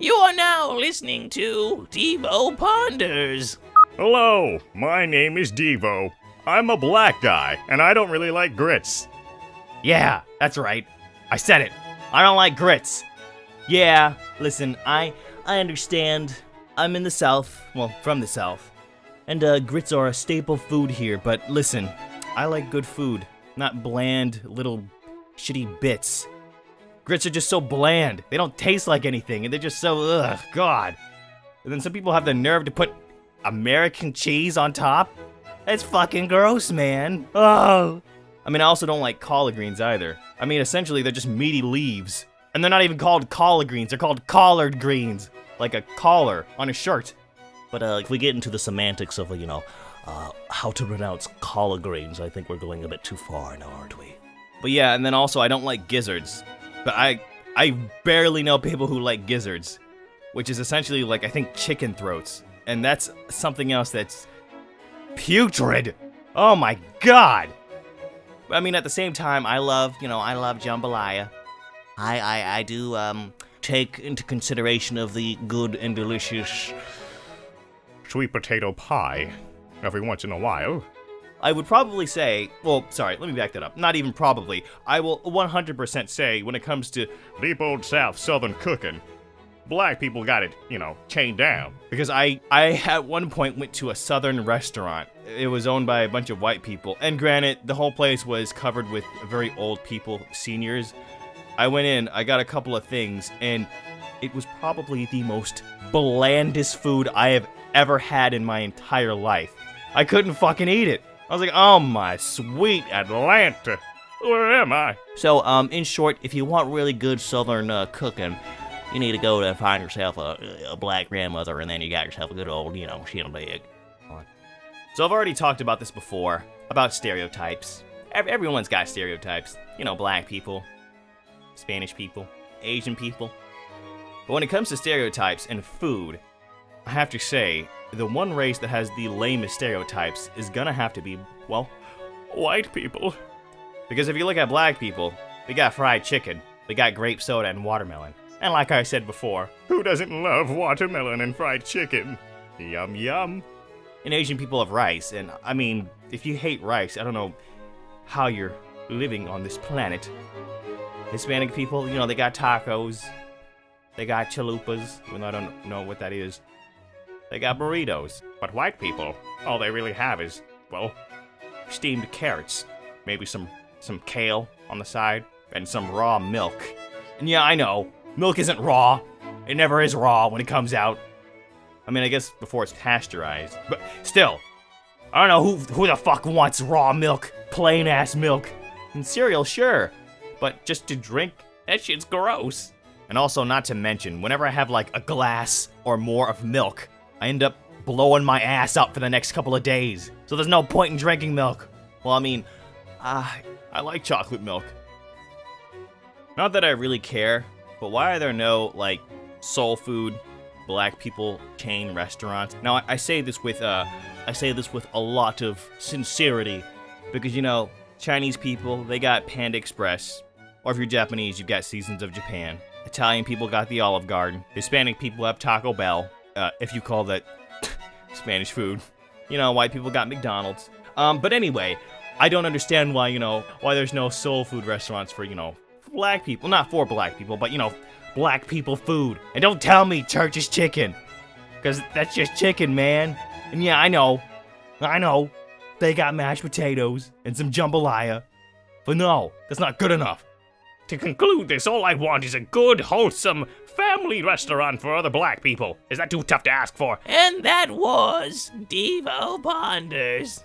You are now listening to Devo Ponders. Hello, my name is Devo. I'm a black guy, and I don't really like grits. Yeah, that's right. I said it. I don't like grits. Yeah, listen, I understand. I'm in the South, well, from the South, and grits are a staple food here, but listen, I like good food, not bland little shitty bits. Grits are just so bland. They don't taste like anything, and they're just so, ugh, God. And then some people have the nerve to put American cheese on top? That's fucking gross, man. Oh. I mean, I also don't like collard greens either. I mean, essentially, they're just meaty leaves. And they're not even called collard greens, they're called collard greens. Like a collar on a shirt. But if we get into the semantics of, how to pronounce collard greens, I think we're going a bit too far now, aren't we? But yeah, and then also, I don't like gizzards. But I barely know people who like gizzards. Which is essentially like, I think, chicken throats. And that's something else that's putrid. Oh my God. I mean, at the same time, I love jambalaya. I do, take into consideration of the good and delicious Sweet potato pie, every once in a while. I would probably say, well, sorry, let me back that up. Not even probably. I will 100% say when it comes to Deep old South Southern cooking, black people got it, chained down. because I at one point went to a southern restaurant. It was owned by a bunch of white people. And granted, the whole place was covered with very old people, seniors. I went in, I got a couple of things, and it was probably the most blandest food I have ever had in my entire life. I couldn't fucking eat it. I was like, oh my sweet Atlanta, where am I? So, in short, if you want really good southern cooking, you need to go and find yourself a black grandmother, and then you got yourself a good old, shindig. So I've already talked about this before, about stereotypes. Everyone's got stereotypes. Black people, Spanish people, Asian people. But when it comes to stereotypes and food, I have to say, the one race that has the lamest stereotypes is gonna have to be, well, white people. Because if you look at black people, we got fried chicken, we got grape soda and watermelon. And like I said before, Who doesn't love watermelon and fried chicken? Yum yum. and Asian people have rice, and I mean, if you hate rice, I don't know how you're living on this planet. Hispanic people, they got tacos, they got chalupas, even though I don't know what that is. They got burritos. But white people, all they really have is, well, Steamed carrots, maybe some kale on the side, and some raw milk. And yeah, I know, milk isn't raw. It never is raw when it comes out. I mean, I guess before it's pasteurized, but still, I don't know who the fuck wants raw milk, plain ass milk. And cereal, sure, but just to drink, that shit's gross. And also, not to mention, whenever I have like a glass or more of milk, I end up blowing my ass up for the next couple of days. So there's no point in drinking milk. Well, I mean, I like chocolate milk. Not that I really care, but why are there no, soul food, black people chain restaurants? Now, I say this with a lot of sincerity, because, Chinese people, they got Panda Express, or if you're Japanese, you've got Seasons of Japan. Italian people got the Olive Garden. Hispanic people have Taco Bell, if you call that Spanish food. White people got McDonald's. But anyway, I don't understand why there's no soul food restaurants for, black people. Not for black people, but, black people food. And don't tell me Church's Chicken, because that's just chicken, man. And yeah, I know, they got mashed potatoes and some jambalaya. But no, that's not good enough. to conclude this, all I want is a good, wholesome, family restaurant for other black people. Is that too tough to ask for? And that was Devo Ponders.